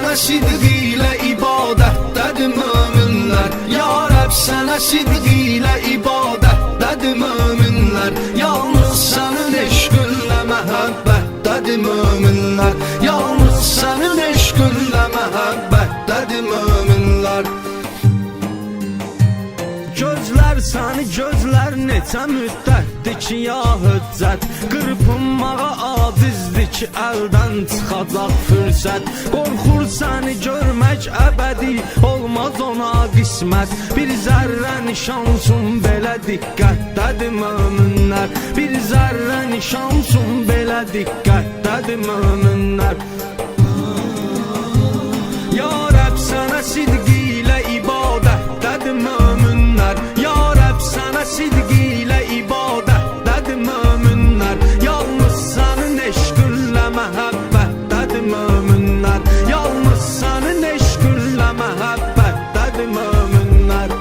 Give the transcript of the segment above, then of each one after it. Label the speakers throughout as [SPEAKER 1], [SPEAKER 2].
[SPEAKER 1] sənə sidq ilə ibadətdədir möminlər. Ya Rəbb, sənə sidq ilə ibadətdədir möminlər. Yalnız sənin eşqinlə məhəbbətdədir möminlər. Yalnız sənin eşqinlə məhəbbətdədir möminlər. Gözlər səni gözlər neçə müddətdir ki ya hüccət, qırpınmağa acizdir ki əldən çıxacaq fürsət. Qorxur səni görmək əbədi olmaz ona qismət. Bir zərrə nişansın belə diqqətdədir möminlər. Bir zərrə nişansın belə diqqətdədir möminlər. Ya Rəbb, sənə sidq ilə ibadətdədir möminlər. Ya Rəbb, sənə sidq ilə ibadətdədir möminlər. Yalnız sənin eşqinlə məhəbbətdədir möminlər. Yalnız sənin eşqinlə məhəbbətdədir möminlər.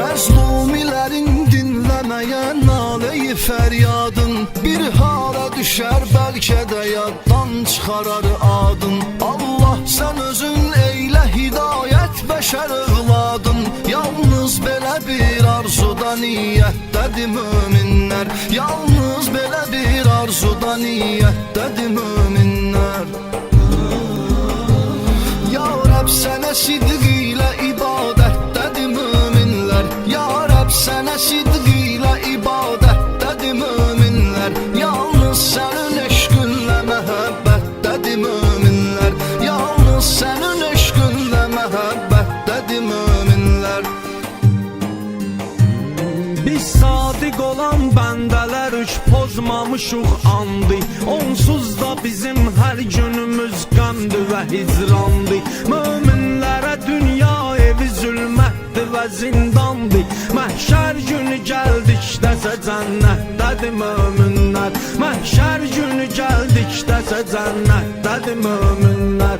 [SPEAKER 1] Məzlumilərin dinləməyə nalə-i fəryadın bir hala düşər, bəlkə də yaddan çıxarar adın. Allah, sən özün eylə hidayət bəşər övladın. Yalnız belə bir arzuda niyyətdədir möminlər. Yalnız belə bir arzuda niyyətdədir möminlər. Ya Rəbb, sənə sidq ilə ibadətdədir möminlər. Ya Rəbb, sənə sidq ilə ibadətdədir möminlər. Yalnız sənin eşqinlə məhəbbətdədir möminlər. Yalnız sənin eşqinlə məhəbbətdədir möminlər. Biz sadiq olan bəndələr üç pozmamışıq andı. Onsuz da bizim hər günümüz qəmdir və hicrandır. Möminlərə dünya evi zülmətdir və zindandır. Məhşər günü gəldikdəsə cənnətdədir möminlər. Məhşər günü gəldikdəsə cənnətdədir möminlər.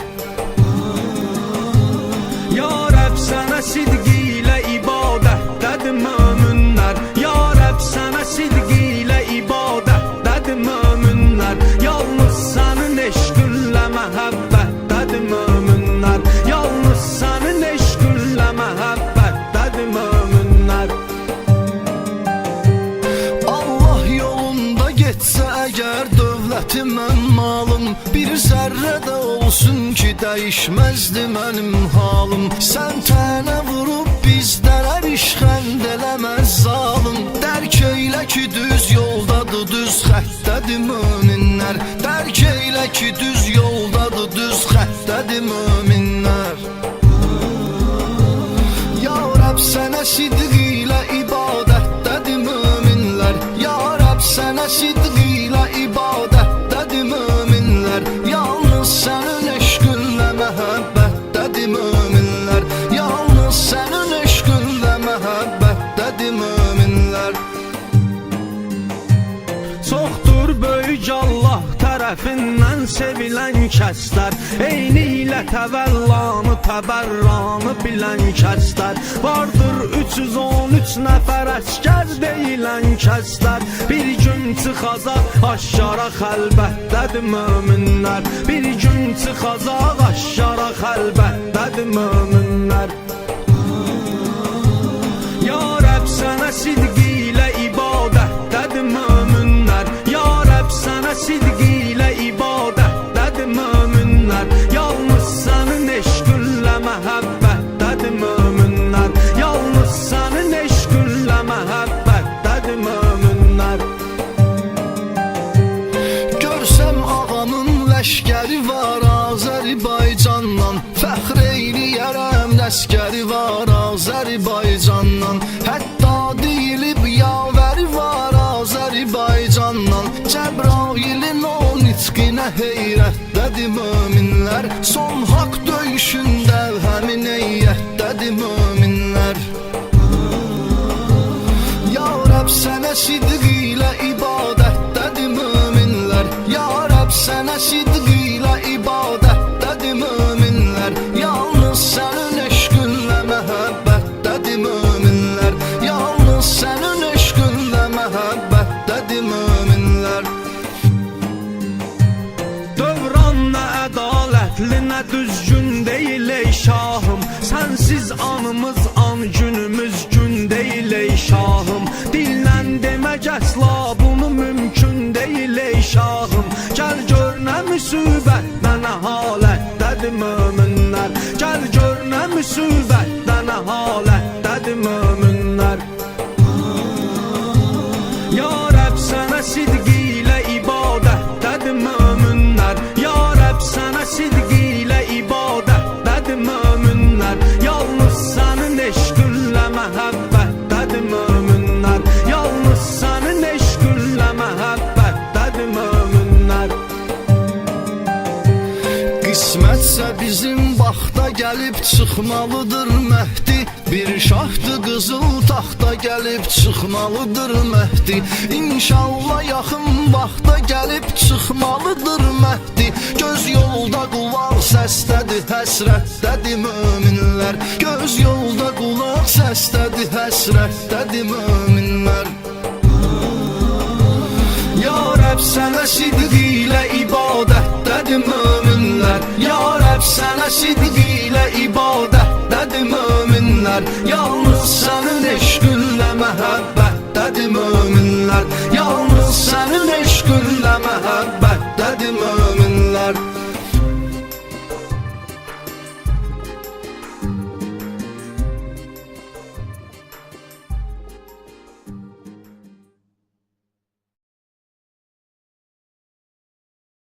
[SPEAKER 1] Ya Rəbb, sənə sidq ilə ibadətdədir möminlər. Ya Rəbb, sənə sidq ilə ibadətdədir möminlər. Yalnız sənin eşqinlə məhəbbətdədir möminlər. Yalnız sənin eşqinlə məhəbbətdədir möminlər. Allah yolunda getsə əgər dövlətim, mən malım, bir zərrə də olsun ki dəyişməzdi mənim halım. Sən tənə vurub bizlərə rişxənd eləməz zalım. Dərk eylə ki düz yoldadır, düz xəttədir möminlər. Dərk eylə ki düz yoldadır, düz xəttədir möminlər. Ya Rəbb, sənə sidq ilə ibadətdədir möminlər. Ya Rəbb, sənə sidq ilə ibadətdədir möminlər. Yalnız sənin eşqinlə məhəbbətdədir möminlər. Yalnız sənin eşqinlə məhəbbətdədir möminlər. Çoxdur böyük Allah tərəfindən sevilən kəslər. Eyni ilə təvəllanı, təbərranı bilən kəslər. Vardır 313 nəfər əskər deyilən kəslər. Bir gün çıxacaq aşkara xəlbətdədir möminlər. Bir gün çıxacaq aşkara xəlbətdədir möminlər. Ya Rəbb, sənə sidq ilə ibadətdədir möminlər. Ya Rəbb, sənə sidq ilə ibadətdədir möminlər. Yalnız sənin eşqinlə məhəbbətdədir möminlər. Yalnız sənin eşqinlə məhəbbətdədir möminlər. Görsəm ağamın ləşkəri var Azərbaycandan, fəxr eyləyərəm ləşkəri var Azərbaycandan. Hətta deyilib yavəri var Azərbaycandan. Cəbrailin o nitqinə heyrətdədir möminlər. Son haqq döyüşündə həmin heyyətdədir möminlər. Ya Rəbb, sənə sidq ilə ibadətdədir möminlər. Ya Rəbb, sənə sidq ilə ibadətdədir möminlər. Yalnız sənin eşqinlə məhəbbətdədir möminlər. Yalnız sənin eşqinlə məhəbbətdədir möminlər. Dövran nə əda Sənsiz anımız an, günümüz gün deyil ey şahım. Dillə demək əsla bunu mümkün deyil ey şahım. Gəl gör nə müsibətdə nə halətdədir möminlər. Gəl gör nə müsibətdə nə halətdədir möminlər. Ya Rəbb sənə sidq ilə ibadətdədir möminlər. Ya Rəbb sənə sidq ilə ibadətdədir möminlər. Yalnız sənin eşqinlə məhəbbətdədir möminlər. Yalnız sənin eşqinlə məhəbbətdədir möminlər. Qismətsə bizim vaxta gəlib çıxmalıdır Məhdi. Bir şahdı qızıl taxta gəlib çıxmalıdır Məhdi. İnşallah yaxın vaxta gəlib çıxmalıdır Məhdi. Göz yolda qulaq səsdədir, həsrətdədir möminlər. Göz yolda qulaq səsdədir, həsrətdədir möminlər. Ya Rəbb sənə sidq ilə ibadətdədir möminlər. Ya Rəbb sənə sidq ilə ibadətdədir möminlər. Yalnız sənin eşqinlə